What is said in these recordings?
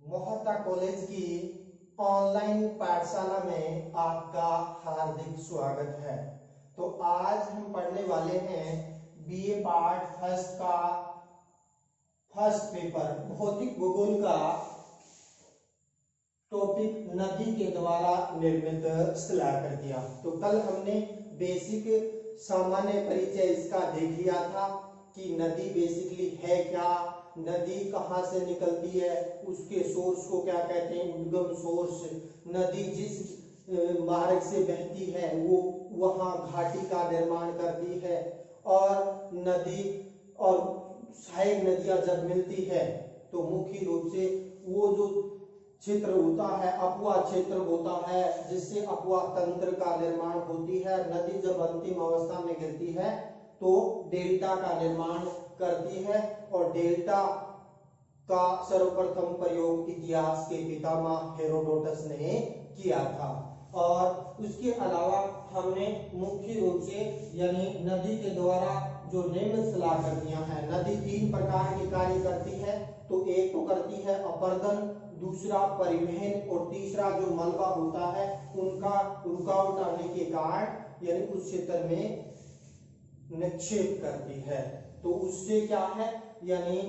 Mohta college की online पाठशाला में आपका हार्दिक स्वागत है। तो आज हम पढ़ने वाले हैं बीए पार्ट फर्स्ट का फर्स्ट पेपर भौतिक भूगोल का टॉपिक नदी के द्वारा निर्मित शिलाकृतियां। तो कल हमने बेसिक सामान्य परिचय इसका देख लिया था कि नदी बेसिकली है क्या, नदी कहाँ से निकलती है, उसके सोर्स को क्या कहते हैं, उद्गम सोर्स, नदी जिस मार्ग से बहती है वो वहाँ घाटी का निर्माण करती है, और नदी और सहायक नदियां जब मिलती है तो मुख्य रूप से वो जो क्षेत्र होता है अपवाह क्षेत्र होता है जिससे अपवाह तंत्र का निर्माण होती है। नदी जब अंतिम अवस्था में गिरती है तो डेल्टा का निर्माण करती है, और डेल्टा का सर्वप्रथम प्रयोग इतिहास के पितामह हेरोडोटस ने किया था। और उसके अलावा हमने मुख्य रूप से यानी नदी के द्वारा जो निम्न शिलाकृतियां हैं, नदी तीन प्रकार के कार्य करती है। तो एक तो करती है अपर्दन, दूसरा परिवहन, और तीसरा जो मलबा होता है उनका रुकावट आने के कारण यानी उस क्षेत्र में निक्षेप करती है। तो उससे क्या है यानी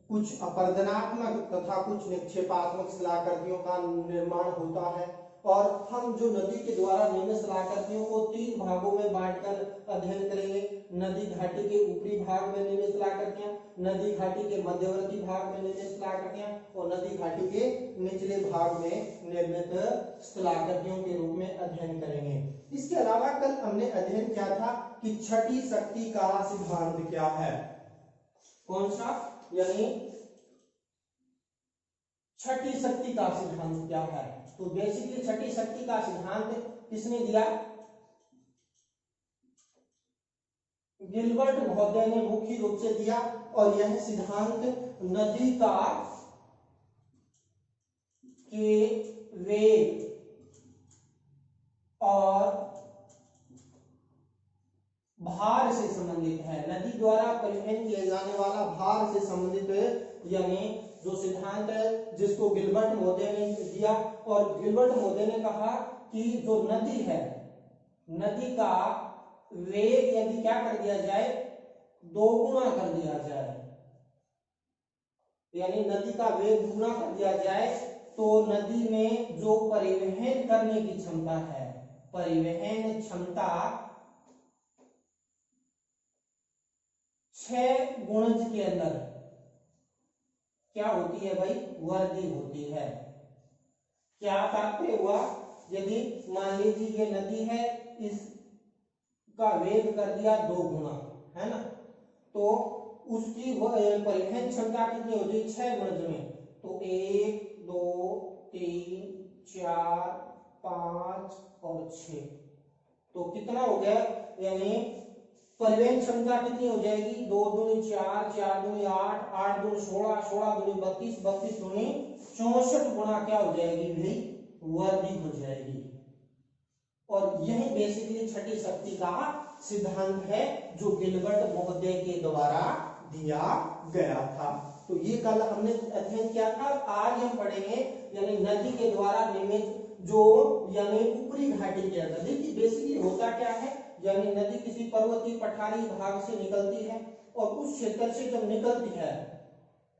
कुछ अपर्दनात्मक तथा कुछ निक्षेपात्मक शिलाकृतियों का निर्माण होता है। और हम जो नदी के द्वारा निर्मित शिलाकृतियों को तीन भागों में बांटकर अध्ययन करेंगे। नदी घाटी के ऊपरी भाग में निर्मित शिलाकृतियां, नदी घाटी के मध्यवर्ती भाग में निर्मित शिलाकृतियां, और नदी घाटी के निचले भाग में निर्मित शिलाकृतियों के रूप में अध्ययन करेंगे। इसके अलावा कल हमने अध्ययन किया था कि छठी शक्ति का सिद्धांत क्या है। कौन सा? यानी छठी शक्ति का सिद्धांत क्या है। तो बेसिकली छठी शक्ति का सिद्धांत किसने दिया? गिलबर्ट महोदय ने मुख्य रूप से दिया, और यह सिद्धांत नदी का के वेग और भार से संबंधित है। नदी द्वारा परिवहन किए जाने वाला भार से संबंधित यानी जो सिद्धांत है जिसको गिलबर्ट महोदय ने दिया। और गिलबर्ट महोदय ने कहा कि जो नदी है, नदी का वेग यदि क्या कर दिया जाए, दोगुना कर दिया जाए, यानी नदी का वेग दुगुना कर दिया जाए, तो नदी में जो परिवहन करने की क्षमता है, परिवहन क्षमता 6 गुणज के अंदर क्या होती है भाई? वृद्धि होती है। क्या तात्पर्य हुआ? यदि मान लीजिए ये नदी है, इसका वेग कर दिया 2 गुना, है ना, तो उसकी परिवहन क्षमता कितनी हो जाएगी? 6 गुणज में। तो 1 2 3 4 5 और 6, तो कितना हो गया? यानी परिवहन क्षमता कितनी हो जाएगी? 2 दूनी 4, 4 दूनी 8, 8 दूनी 16, 16 दूनी 32, 32 दूनी 64 गुना क्या हो जाएगी भाई? वृद्धि हो जाएगी। और यही बेसिकली छठी शक्ति का सिद्धांत है जो गिलबर्ट महोदय के द्वारा दिया गया था। तो ये कल हमने अध्ययन किया था। आज हम पढ़ेंगे यानी नदी के द्वारा निर्मित जो यानी ऊपरी घाटी के अंदर। देखिए बेसिकली होता क्या है, यानी नदी किसी पर्वतीय पठारी भाग से निकलती है, और उस क्षेत्र से जब निकलती है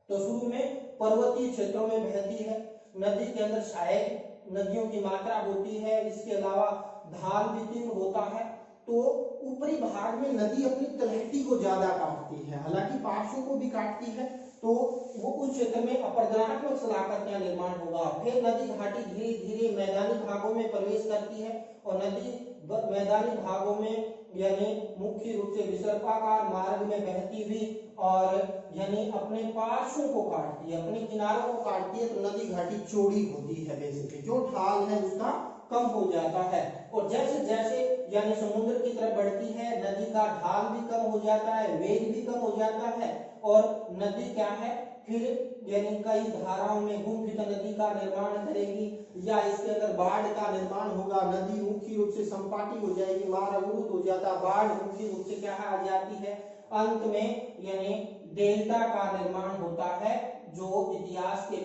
तो शुरू में पर्वतीय क्षेत्रों में बहती है। नदी के अंदर सहायक नदियों की मात्रा होती है, इसके अलावा ढाल भी तीव्र होता है। तो ऊपरी भाग में नदी अपनी तलहटी को ज्यादा काटती है, हालांकि पार्श्वों को भी काटती है, तो वो उस क्षेत्र में अपर्दनात्मक शिलाकृतियां निर्माण होगा। फिर नदी घाटी धीरे धीरे मैदानी भागों में प्रवेश करती है, और नदी मैदानी भागों में यानी मुख्य रूप से विसर्पाकार मार्ग में बहती हुई और यानी अपने पार्श्वों को काटती है, अपने किनारों को काटती है, तो नदी घाटी चौड़ी होती है। बेसिकली जो ढाल है उसका कम हो जाता है, और जैसे जैसे यानी समुद्र की तरफ बढ़ती है नदी का ढाल भी कम हो जाता है, वेग भी कम हो जाता है, और नदी क्या है फिर यानी कई धाराओं में गुंफित नदी का निर्माण करेगी, या इसके अंदर बाढ़ का निर्माण होगा। नदी मुख्य रूप से संपाटी हो जाएगी, मार्ग अवरुद्ध हो जाता, बाढ़ मुख्य रूप से क्या आ जाती है, अंत में यानी डेल्टा का निर्माण होता है जो इतिहास के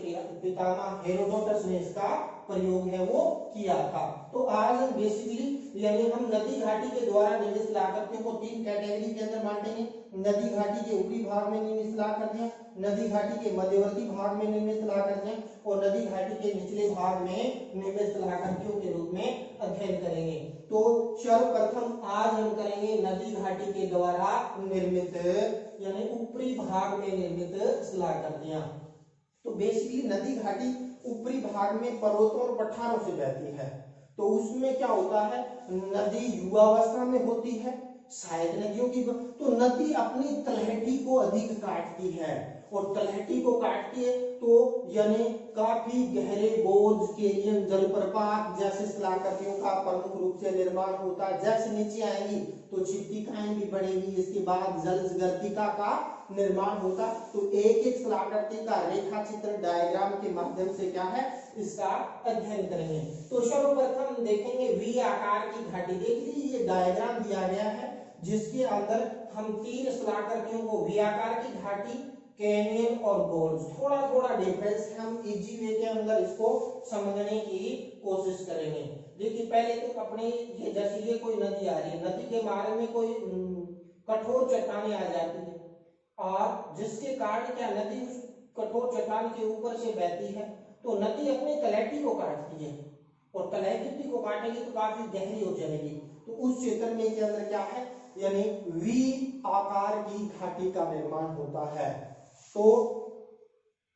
पितामह हेरोडोटस ने इसका प्रयोग है वो किया था। तो आज हम बेसिकली यानी हम नदी घाटी के द्वारा निर्मित शिलाकृतियों को तीन कैटेगरी के अंदर बांटेंगे। नदी घाटी के ऊपरी भाग में निर्मित शिलाकृतियां, नदी घाटी के मध्यवर्ती भाग में निर्मित शिलाकृतियां और नदी घाटी के निचले भाग में निर्मित शिलाकृतियों के रूप में अध्ययन करेंगे। तो सर्वप्रथम आज हम करेंगे नदी घाटी के द्वारा निर्मित यानी ऊपरी भाग में निर्मित शिलाकृतियां। तो बेसिकली नदी घाटी ऊपरी भाग में पर्वतों और पठारों से बहती है। तो उसमें क्या होता है, नदी युवावस्था में होती है। शायद नदियों की तो नदी अपनी तलहटी को अधिक काटती है और तलहटी को काटती है तो यानी काफी गहरे बोझ के लिए जलप्रपात जैसे शिलाकृतियों का प्रमुख रूप से निर्माण होता है। जैसे नीचे आएंगी तो चित्तिकाएं भी बढ़ेंगी, इसके बाद जलगर्तिका का निर्माण होता। तो एक एक शिलाकृति का रेखा चित्र डायग्राम के माध्यम से क्या है इसका अध्ययन करेंगे। तो सर्वप्रथम देखेंगे वी आकार की घाटी। देख लीजिए ये डायग्राम दिया गया है जिसके अंदर हम तीन शिलाकृतियों को वी आकार की घाटी, कैनियन और गोल्ज, थोड़ा थोड़ा डिफरेंस है, हम इजी वे के अंदर इसको समझने की कोशिश करेंगे। देखिए पहले तो अपने ये जैसे ये कोई नदी आ रही है, नदी के मार्ग में कोई कठोर चट्टानें आ जाती है और जिसके कारण क्या नदी उस कठोर चट्टान के ऊपर से बहती है तो नदी अपनी तलहटी को काटती है और तलहटी को काटेगी तो काफी गहरी हो जाएगी। तो उस क्षेत्र में के अंदर क्या है यानी वी आकार की घाटी का निर्माण होता है। तो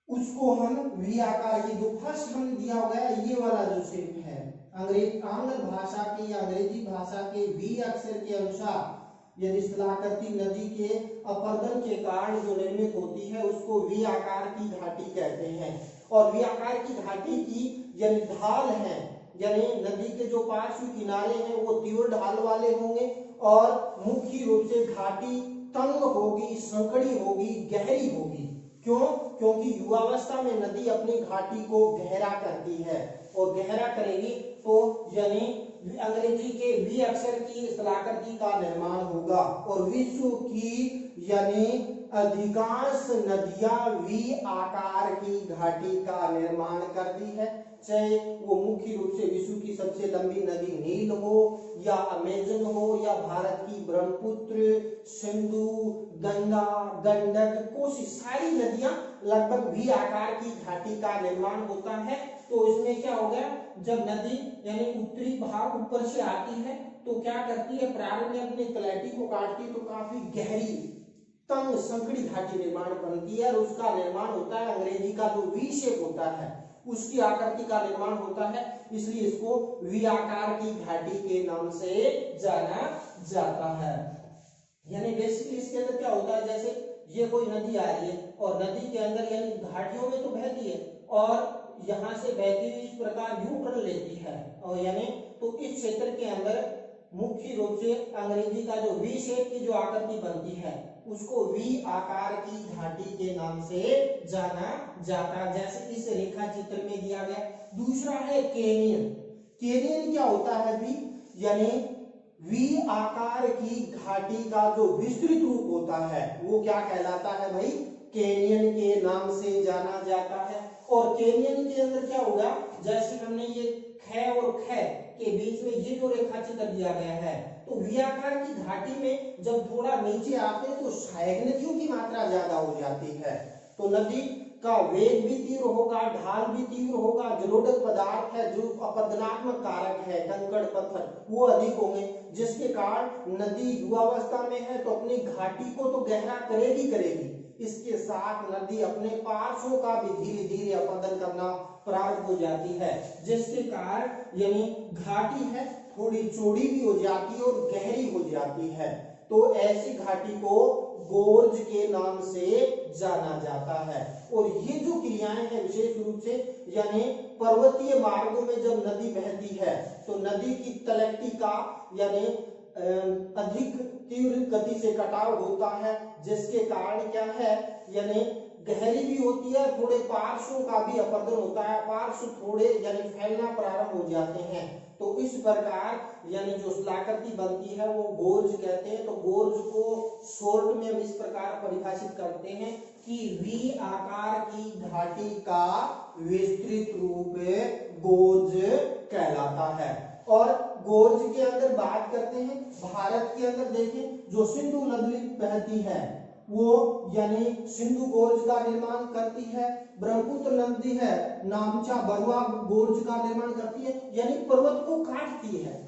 उसको हम वी आकार की जो फर्स्ट हम दिया हुआ है ये वाला जो शेप है आंग्ल भाषा के या अंग्रेजी भाषा के वी अक्षर के अनुसार यदि शिलाकृति नदी के अपरदन के कारण जो निर्मित होती है उसको वी आकार की घाटी कहते हैं। और वी आकार की घाटी की यानी ढाल है यानी नदी के जो पार्श्व किनारे हैं वो तीव्र ढाल वाले होंगे और मुख्य रूप से घाटी तंग होगी, संकड़ी होगी, गहरी होगी। क्यों? क्योंकि युवावस्था में नदी अपनी घाटी को गहरा करती है और गहरा करेगी तो यानी अंग्रेजी के वी अक्षर की शिलाकृति का निर्माण होगा। और विश्व की यानी अधिकांश नदियां वी आकार की घाटी का निर्माण करती है, चाहे वो मुख्य रूप से विश्व की सबसे लंबी नदी नील हो या अमेजन हो या भारत की ब्रह्मपुत्र, सिंधु, गंगा, गंडक, कोसी, सारी नदियां लगभग वी आकार की घाटी का निर्माण होता है। तो इसमें क्या हो गया, जब नदी यानी उत्तरी भाग ऊपर से आती है तो क्या करती है, प्रारंभ में अपनी तलहटी को काटती है तो काफी गहरी तंग संकड़ी घाटी निर्माण बनती है और उसका निर्माण होता है अंग्रेजी का जो वी शेप होता है उसकी आकृति का निर्माण होता है, इसलिए इसको वी आकार की घाटी के नाम से जाना जाता है। यानी बेसिकली इसके अंदर क्या होता है, जैसे ये कोई नदी आ रही है और नदी के अंदर यानी घाटियों में तो बहती है और यहाँ से बहती हुई इस प्रकार यू टर्न लेती है और यानी तो इस क्षेत्र के अंदर मुख्य रूप से अंग्रेजी का जो वी शेप की जो आकृति बनती है उसको वी आकार की घाटी के नाम से जाना जाता है, जैसे इस रेखा चित्र में दिया गया। दूसरा है कैनियन। कैनियन क्या होता है भी, यानी वी आकार की घाटी का जो विस्तृत रूप होता है वो क्या कहलाता है भाई, कैनियन के नाम से जाना जाता है। और कैनियन के अंदर क्या होगा, जैसे हमने ये ख और ख के बीच में ये जो रेखा चित्र दिया गया है तो वी आकार की घाटी में जब थोड़ा नीचे आते हैं तो सहायक नदियों की मात्रा ज्यादा हो जाती है, तो नदी का वेग भी तीव्र होगा, ढाल भी तीव्र होगा, जलोढ़ पदार्थ है जो अपरदनात्मक कारक है कंकड़ पत्थर वो अधिक होंगे, जिसके कारण नदी युवावस्था में है तो अपनी घाटी को तो गहरा करेगी करेगी, इसके साथ नदी अपने पार्श्वों का भी धीरे धीरे अपरदन करना प्रारंभ हो जाती है, जिसके कारण यानी घाटी है थोड़ी चौड़ी भी हो जाती है और गहरी हो जाती है। तो ऐसी घाटी को गोर्ज के नाम से जाना जाता है। और ये जो क्रियाएं हैं विशेष रूप से यानी पर्वतीय मार्गों में जब नदी बहती है तो नदी की तलहटी का यानी अधिक तीव्र गति से कटाव होता है, जिसके कारण क्या है यानी गहरी भी होती है, थोड़े पार्श्वों का भी अपरदन होता है, पार्श्व थोड़े यानी फैलना प्रारंभ हो जाते हैं। तो इस प्रकार यानी जो शिलाकृति बनती है वो गोर्ज कहते हैं। तो गोर्ज को शॉर्ट में इस प्रकार परिभाषित करते हैं कि वी आकार की घाटी का विस्तृत रूप गोर्ज कहलाता है। और गोर्ज के अंदर बात करते हैं, भारत के अंदर देखें जो सिंधु नदी बहती है वो यानी सिंधु गोर्ज का निर्माण करती है। ब्रह्मपुत्र नदी है नामचा बरुआ गोर्ज का निर्माण करती है, यानी पर्वत को काटती है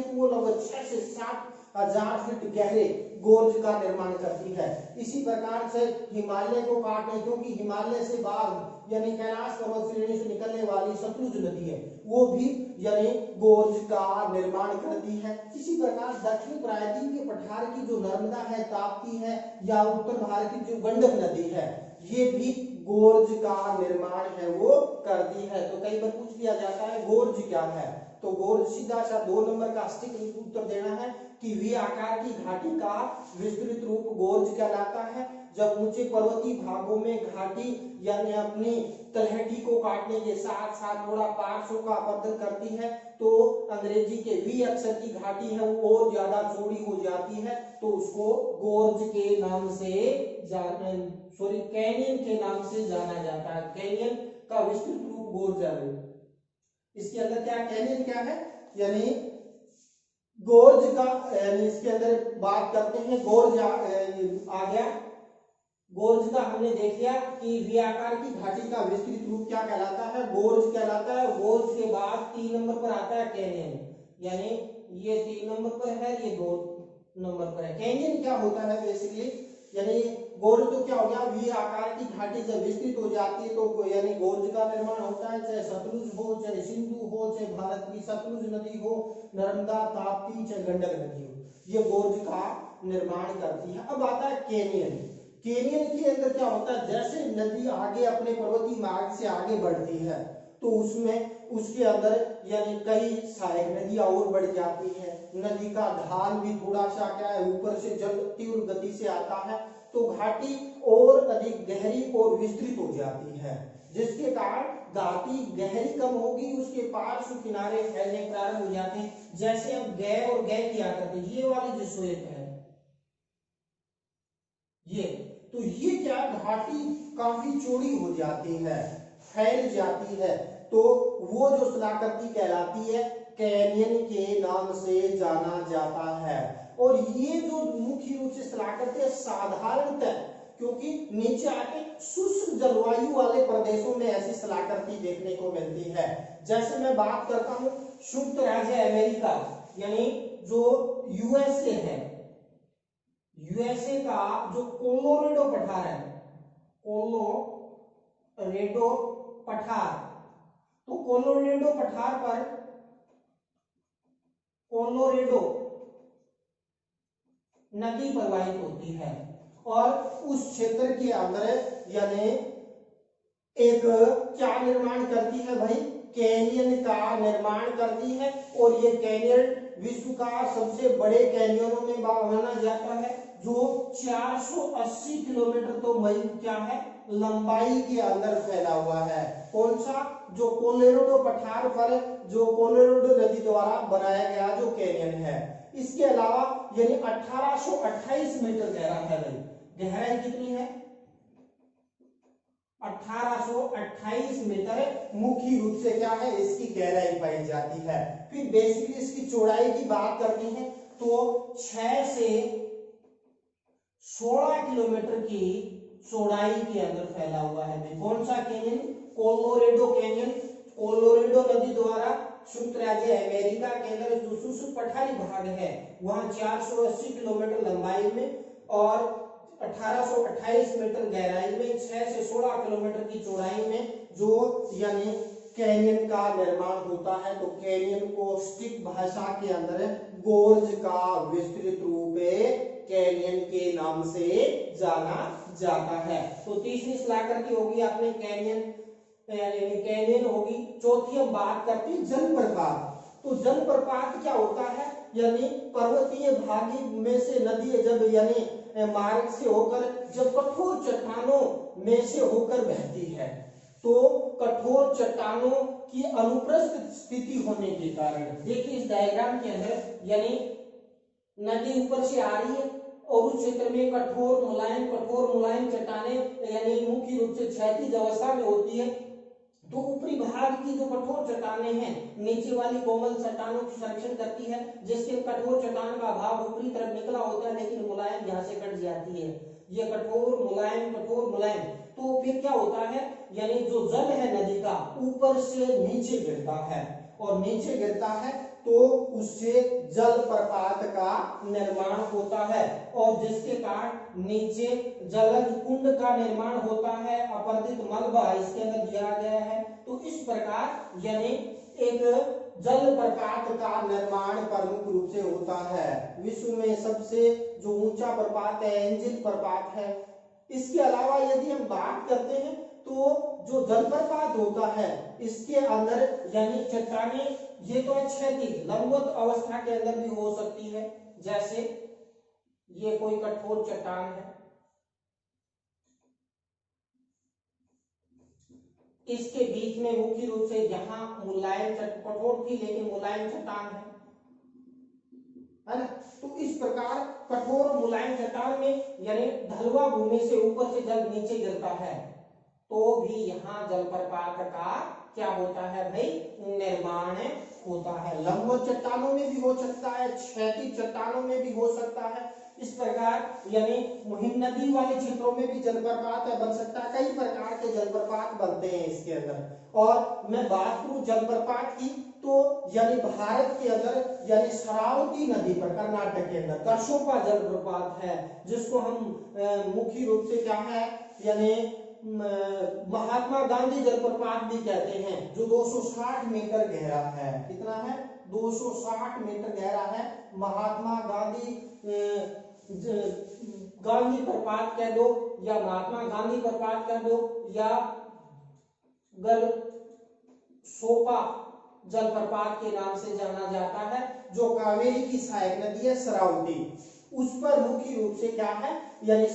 तो वो लगभग 6 से 7 हजार फीट गहरे गोर्ज का निर्माण करती है। इसी प्रकार से हिमालय को काटने, क्योंकि हिमालय से बाहर यानी कैलाश पर्वत श्रेणी से निकलने वाली सतलुज नदी है वो भी यानी गोर्ज का निर्माण करती है। इसी प्रकार दक्षिण प्रायद्वीप के पठार की जो नर्मदा है, ताप्ती है, या उत्तर भारत की जो गंडक नदी है ये भी गोर्ज का निर्माण है वो करती है। तो कई बार पूछ लिया जाता है गोर्ज क्या है, तो गोर्ज सीधा सा 2 नंबर का सटीक उत्तर देना है कि वी आकार की घाटी का विस्तृत रूप गोर्ज कहलाता है। जब ऊंचे पर्वतीय भागों में घाटी यानी अपनी तलहटी को काटने के साथ साथ थोड़ा पार्श्व का अपवर्तन करती है तो अंग्रेजी के वी अक्षर की घाटी है वो और ज्यादा चौड़ी हो जाती है, तो उसको गोर्ज के नाम से कैनियन के नाम से जाना जाता है। कैनियन का विस्तृत रूप गोर्ज है। इसके अंदर क्या कैनियन क्या है, यानी गोर्ज का, यानी इसके अंदर बात करते हैं गोर्ज आ गया। गोर्ज का हमने देख लिया कि वी आकार की घाटी का विस्तृत रूप क्या कहलाता है, गोर्ज कहलाता है। गोर्ज के बाद 3 नंबर पर आता है कैनियन, यानी ये 3 नंबर पर है, ये 2 नंबर पर है। कैनियन क्या होता है बेसिकली, यानी गोर्ज तो क्या हो गया, वी आकार की घाटी जब विस्तृत हो जाती है तो यानी गोर्ज का निर्माण होता है, चाहे सतलुज हो, चाहे सिंधु हो, चाहे भारत की सतलुज नदी हो, नर्मदा, ताप्ती, चाहे गंडक नदी हो, ये गोर्ज का निर्माण करती है। अब आता है कैनियन। कैनियन के अंदर क्या होता है, जैसे नदी आगे अपने पर्वतीय मार्ग से आगे बढ़ती है तो उसमें उसके अंदर यानी कई सहायक नदियां और बढ़ जाती है। नदी का ढाल भी थोड़ा सा क्या है, ऊपर से जल तीव्र गति से आता है तो घाटी और अधिक गहरी और विस्तृत हो जाती है, जिसके कारण घाटी गहरी कम होगी, उसके पार्श्व किनारे फैलने प्रारंभ हो जाते हैं। जैसे अब गै और गै किया करते, ये वाली जो श्वेत है ये, तो ये क्या घाटी काफी चौड़ी हो जाती है, फैल जाती है, तो वो जो शिलाकृति कहलाती है कैनियन के नाम से जाना जाता है। और ये जो मुख्य रूप से शिलाकृति साधारणतः क्योंकि नीचे आके शुष्क जलवायु वाले प्रदेशों में ऐसी शिलाकृति देखने को मिलती है। जैसे मैं बात करता हूं संयुक्त राज्य अमेरिका यानी जो यूएसए है, यूएसए का जो कोलोरेडो पठार है, कोलोरेडो पठार, तो कोलोरेडो पठार पर कोलोरेडो नदी प्रवाहित होती है और उस क्षेत्र के अंदर यानी एक क्या निर्माण करती है भाई, कैनियन का निर्माण करती है। और ये कैनियन विश्व का सबसे बड़े कैनियनों में माना जाता है जो 480 किलोमीटर तो मई क्या है लंबाई के अंदर फैला हुआ है। कौन सा, जो कोलोरेडो पठार पर जो कोलोरेडो नदी द्वारा बनाया गया जो कैनियन है। इसके अलावा यानी 1828 मीटर गहरा है भाई, गहराई कितनी है 1828 मीटर मुख्य रूप से क्या है इसकी गहराई पाई जाती है। फिर बेसिकली इसकी चौड़ाई की बात करते हैं तो 6 से 16 किलोमीटर की चौड़ाई के अंदर फैला हुआ है। कौन सा कैनियन, कोलोरेडो कैनियन, कोलोरेडो नदी द्वारा संयुक्त राज्य अमेरिका के अंदर जो शुष्क पठारी भाग है वहां 480 किलोमीटर लंबाई में और 1828 मीटर गहराई में 6 से 16 किलोमीटर की चौड़ाई में जो यानी कैनियन का निर्माण होता है। तो कैनियन को स्टिक भाषा के अंदर गोर्ज का विस्तृत रूप कैनियन के नाम से जाना जाता है। तो तीसरी शिलाकृति होगी आपने कैनियन, यानी कैनियन होगी। चौथी हम बात करते हैं जलप्रपात। तो जलप्रपात क्या होता है, यानी पर्वतीय भाग में से नदी जब यानी मार्ग से होकर जब कठोर चट्टानों में से होकर बहती है तो कठोर चट्टानों की अनुप्रस्थ स्थिति होने के कारण, देखिए इस डायग्राम के अंदर यानी नदी ऊपर से आ रही है और उस क्षेत्र में कठोर मुलायम चट्टाने यानी मुख्य रूप से क्षैतिज अवस्था में होती है। तो ऊपरी भाग की जो कठोर चट्टाने हैं नीचे वाली कोमल चट्टानों की संरक्षण करती है, जिसके कठोर चट्टान का भाग ऊपरी तरफ निकला होता है लेकिन मुलायम यहाँ से कट जाती है। ये कठोर मुलायम तो फिर क्या होता है, यानी जो जल है नदी का ऊपर से नीचे गिरता है और नीचे गिरता है तो उससे जलप्रपात का निर्माण होता है और जिसके कारण नीचे जलज कुंड का निर्माण होता है। अपरदित मलबा इसके अंदर दिया गया है। तो इस प्रकार यानी एक जलप्रपात का निर्माण प्रमुख रूप से होता है। विश्व में सबसे जो ऊंचा प्रपात है एंजिल प्रपात है। इसके अलावा यदि हम बात करते हैं तो जो जलप्रपात होता है इसके अंदर यानी चट्टाने ये तो क्षैतिज लंबवत अवस्था के अंदर भी हो सकती है, जैसे ये कोई कठोर चट्टान है, इसके बीच में मुख्य रूप से यहाँ मुलायम कठोर थी लेकिन मुलायम चट्टान है ना। तो इस प्रकार कठोर मुलायम चट्टान में यानी ढलुआ भूमि से ऊपर से जल नीचे गिरता है तो भी यहाँ जलप्रपात का क्या होता है भाई, निर्माण होता है। लंबवत चट्टानों में भी हो सकता है, क्षैतिज चट्टानों में भी हो सकता है। इस प्रकार यानी हिमनदी वाले क्षेत्रों में भी जलप्रपात बन सकता है। कई प्रकार के जलप्रपात बनते हैं इसके अंदर। और मैं बात करूं जलप्रपात की तो यानी भारत के अंदर यानी शरावती नदी पर कर्नाटक के अंदर दशोपा जलप्रपात है, जिसको हम मुख्य रूप से क्या है यानी महात्मा गांधी जलप्रपात भी कहते हैं, जो 260 मीटर गहरा है। कितना है? 260 मीटर गहरा है। महात्मा गांधी प्रपात कह दो या महात्मा गांधी प्रपात कह दो या सोपा जलप्रपात के नाम से जाना जाता है, जो कावेरी की सहायक नदी है शरावती, उस पर मुख्य रूप से क्या है यानी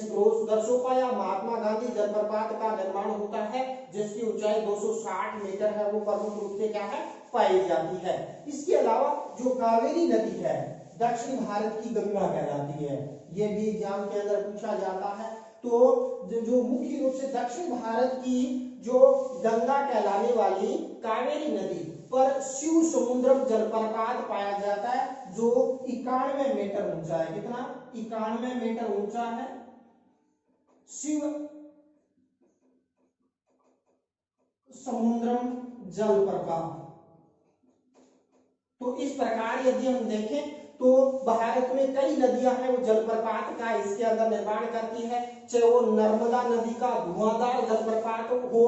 दरसोपा या महात्मा गांधी जलप्रपात का निर्माण होता है, जिसकी ऊंचाई 260 मीटर है। वो प्रमुख रूप से क्या है पाई जाती है। इसके अलावा जो कावेरी नदी है दक्षिण भारत की गंगा कहलाती है, ये भी एग्जाम के अंदर पूछा जाता है। तो जो मुख्य रूप से दक्षिण भारत की जो गंगा कहलाने वाली कावेरी नदी पर शिव समुद्रम जलप्रपात पाया जाता है, जो 91 मीटर ऊंचा है। कितना? 91 मीटर ऊंचा है शिव समुद्रम जलप्रपात। तो इस प्रकार यदि हम देखें तो भारत में कई नदियां हैं वो जलप्रपात का इसके अंदर निर्माण करती है, चाहे वो नर्मदा नदी का धुआंधार जलप्रपात हो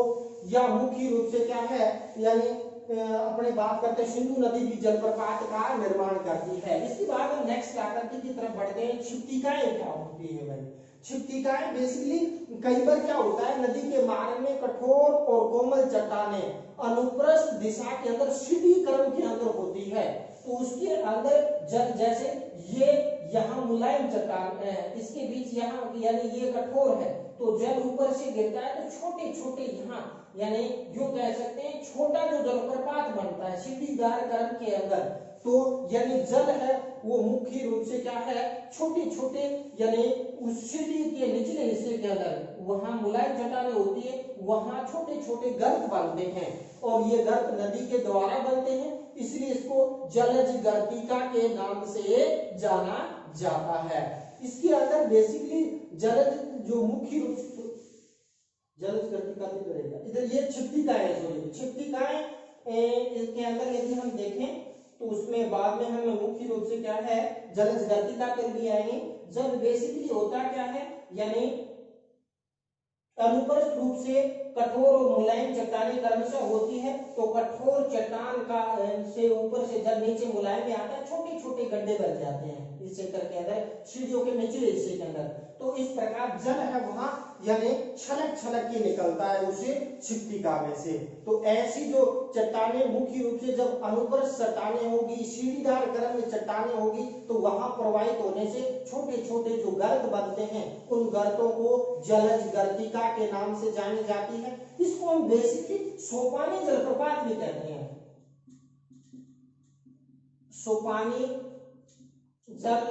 या मुख्य रूप से क्या है यानी अपने बात करते सिंधु नदी भी जलप्रपात का निर्माण करती है। इसके बाद हम नेक्स्ट आकृति की तरफ बढ़ते हैं। क्षिप्तिकाएं क्या होती है भाई? क्षिप्तिकाएं बेसिकली कई बार क्या होता है नदी के मार्ग में कठोर और कोमल चट्टाने अनुप्रस्थ दिशा के अंदर सीधी क्रम के अंदर होती है, तो उसके अंदर जल जैसे ये यहाँ मुलायम चट्टान है, इसके बीच यहाँ यानी ये कठोर है, तो जल ऊपर से गिरता है तो छोटे छोटे यहाँ यानी यूं कह सकते हैं छोटा जो जलप्रपात बनता है सीढ़ीदार क्रम के अंदर, तो यानी जल है वो मुख्य रूप से क्या है छोटे छोटे यानी उस सीढ़ी के निचले हिस्से के अंदर वहां मुलायम चट्टानें होती है, वहां छोटे छोटे गर्त बनते हैं और ये गर्त नदी के द्वारा बनते हैं, इसलिए इसको जलज गर्तिका के नाम से जाना जाता है। इसके अंदर बेसिकली जलज जो मुख्य रूप से जलज गर्तिका भी करेगा। इधर ये क्षिप्तिकाएं क्षिप्तिकाएं इसके अंदर यदि हम देखें तो उसमें बाद में हम मुख्य रूप से क्या है जलज गर्तिका पर भी आएंगे। जब बेसिकली होता क्या है यानी अनुप्रस्थ रूप से कठोर और मुलायम चट्टानें क्रमशः होती है, तो कठोर चट्टान का से ऊपर से जब नीचे मुलायम में आता है छोटे छोटे गड्ढे बन जाते हैं इस क्षेत्र के अंदर सीढ़ियों के निचले हिस्से के अंदर, तो इस प्रकार जल है वहां यानी छलक छलक के निकलता है उसे क्षिप्तिका में से। तो ऐसी जो चट्टानें मुख्य रूप से जब अनुप्रस्थ चट्टानें होगी सीढ़ीदार क्रम में चट्टानें होगी तो वहां प्रवाहित होने से छोटे छोटे जो गर्त बनते हैं उन गर्तों को जलज गर्तिका के नाम से जानी जाती है। इसको हम बेसिकली सोपानी जलप्रपात भी कहते हैं। सोपानी जल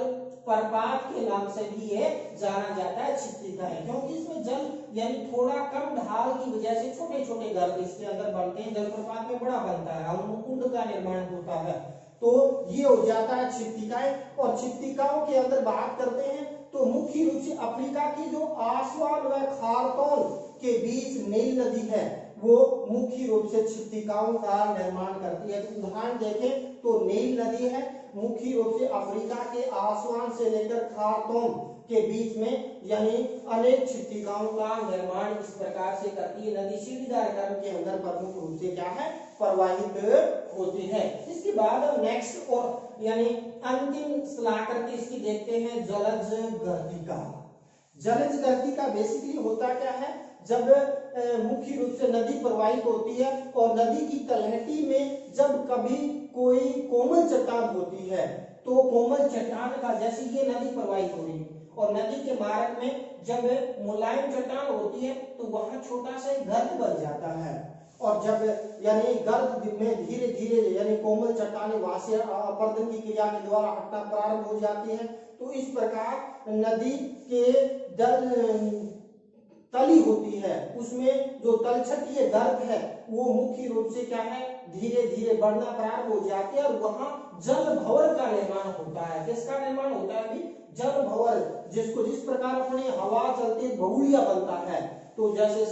प्रपात के नाम से भी ये जाना जाता है छिप्पिका है, क्योंकि इसमें जल यानी थोड़ा कम ढाल की वजह से छोटे छोटे गर्त इसके अंदर बनते हैं। जलप्रपात में बड़ा बनता है और कुंड का निर्माण होता है, तो ये हो जाता है छिप्पिकाएं। और छिप्पिकाओं के अंदर बात करते हैं तो मुख्य रूप से अफ्रीका की जो आसवान व खारतौन के बीच नील नदी है वो मुख्य रूप से छिप्पिकाओं का निर्माण करती है। तो उदाहरण देखें तो नील नदी है, मुख्य रूप से अफ्रीका के आसवान से लेकर खारतौन के बीच में यानी अनेक छिप्पिकाओं का निर्माण इस प्रकार से करती है। नदी सीढ़ीदार क्रम के अंदर प्रमुख रूप से क्या है प्रवाहित होती है। इसके बाद हम नेक्स्ट और यानी अंतिम स्थलाकृति इसकी देखते हैं जलज गर्तिका। जलज गर्तिका बेसिकली होता क्या है, जब मुख्य रूप से नदी प्रवाहित होती है और नदी की तलहटी में जब कभी कोई कोमल चट्टान होती है तो कोमल चट्टान का, जैसे ये नदी प्रवाहित हो रही है और नदी के मार्ग में जब मुलायम चट्टान होती है तो वहां छोटा सा गर्त बन जाता है और जब यानी गर्त में धीरे धीरे यानी कोमल चट्टानें वहां से अपरदन की क्रिया के द्वारा हटना प्रारंभ हो जाती है। तो इस प्रकार नदी के तली होती है उसमें जो तलछट ये गर्त है वो मुख्य रूप से क्या है धीरे धीरे बढ़ना प्रारंभ हो जाती है और वहां जल भंवर का निर्माण होता है। किसका निर्माण होता है अभी जल भंवर, जिसको जिस प्रकार अपने हवा चलती बहुड़िया बनता है तो जैसे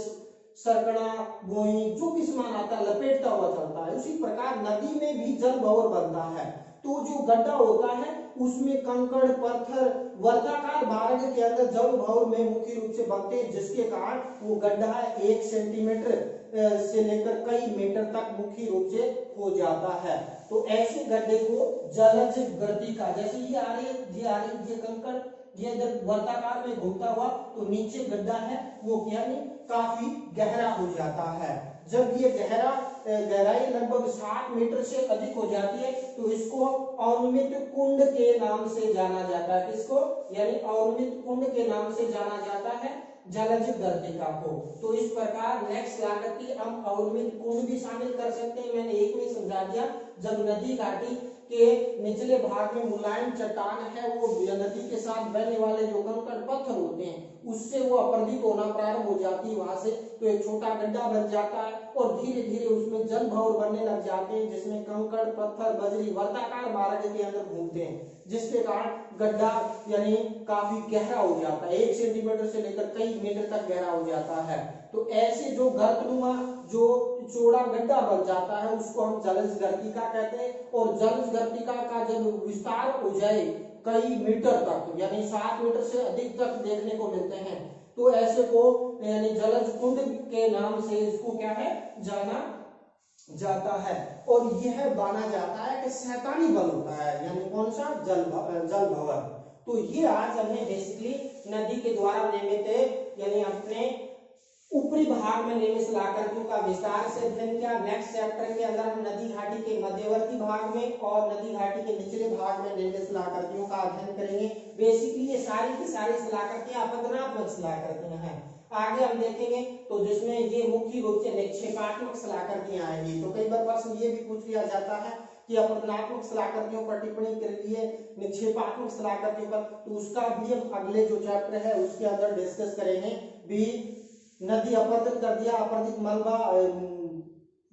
सरकना बोई जो भी सामान आता है लपेटता हुआ चलता है, उसी प्रकार नदी में भी जल भंवर बनता है। तो जो गड्ढा होता है उसमें कंकड़ पत्थर वर्गाकार मार्ग के अंदर जल भंवर में मुख्य रूप से बनते हैं, जिसके कारण वो गड्ढा 1 सेंटीमीटर से लेकर कई मीटर तक मुख्य रूप से हो जाता है। तो ऐसे गड्ढे को जलज गर्तिका, जैसे ये आ रही है ये कंकड़ ये इधर वर्गाकार में घूमता हुआ तो नीचे गड्ढा है वो यानी काफी गहरा हो जाता है। जब ये गहराई लगभग 60 मीटर से अधिक हो जाती है तो इसको अवनमित कुंड के नाम से जाना जाता है। किसको यानी अवनमित कुंड के नाम से जाना जाता है जलज गर्तिका को। तो इस प्रकार नेक्स्ट लागत हम अवनमित कुंड भी शामिल कर सकते हैं। मैंने एक में समझा दिया, जब नदी घाटी के निचले भाग में मुलायम चट्टान है वो नदी के साथ बहने वाले जो कंकड़ पत्थर होते हैं उससे वो अपरदित होना प्रारंभ हो जाती है वहां से, तो एक छोटा गड्ढा बन जाता है और धीरे धीरे उसमें जल भंवर बनने लग जाते हैं जिसमें कंकड़ पत्थर बजरी वर्गाकार मार्ग के अंदर घूमते हैं, जिसके कारण गड्ढा यानी काफी गहरा हो जाता है, 1 सेंटीमीटर से लेकर कई मीटर तक गहरा हो जाता है। तो ऐसे जो गर्तनुमा जो चौड़ा गड्ढा बन जाता है उसको हम जलज गर्तिका कहते हैं। और जलज गर्तिका का जब विस्तार हो जाए कई मीटर तक यानी 7 मीटर से अधिक तक देखने को मिलते हैं तो ऐसे को यानी जलज कुंड के नाम से इसको क्या है जाना जाता है। और यह माना जाता है कि शैतानी बल होता है, यानी कौन सा जल भंवर। तो ये आज हमने बेसिकली नदी के द्वारा निर्मित यानी अपने ऊपरी भाग में निर्मित शिलाकृतियों का विस्तार से अध्ययन किया। नेक्स्ट चैप्टर के अंदर हम नदी घाटी के मध्यवर्ती भाग में और नदी घाटी के निचले भाग में निर्मित शिलाकृतियों का अध्ययन करेंगे। बेसिकली ये सारी की सारी शिलाकृतियां अपदनात्मक शिलाकृतियां हैं। आगे हम देखेंगे तो जिसमें ये मुख्य रूप से निक्षेपात्मक शिलाकृतियां आएंगी। तो कई बार प्रश्न ये भी पूछ लिया जाता है कि अपदनात्मक शिलाकृतियों पर टिप्पणी के लिए निक्षेपात्मक शिलाकृतियों पर, तो उसका भी हम अगले जो चैप्टर है उसके अंदर डिस्कस करेंगे। भी नदी अपरदित कर दिया, अपरदित मलबा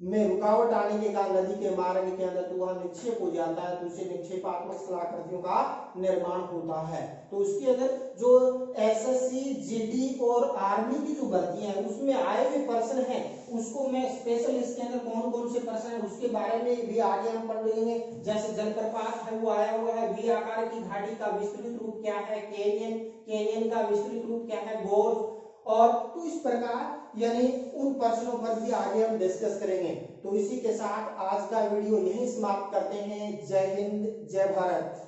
में रुकावट आने के कारण नदी के मार्ग के अंदर तो वह निक्षेप हो जाता है तो उसे निक्षेपात्मक शिलाकृतियों का निर्माण होता है। तो उसके अंदर जो एसएससी जीडी और आर्मी की जो भर्तियां हैं उसमें आए हुए प्रश्न हैं उसको मैं स्पेशल इसके अंदर कौन कौन से प्रश्न है उसके बारे में भी आगे हम पढ़ लेंगे। जैसे जलप्रपात है वो आया हुआ है, वी आकार की घाटी का विस्तृत रूप क्या है, कैनियन का विस्तृत रूप क्या है, गोर्ज, और तो इस प्रकार यानी उन प्रश्नों पर भी आगे हम डिस्कस करेंगे। तो इसी के साथ आज का वीडियो यहीं समाप्त करते हैं। जय हिंद, जय भारत।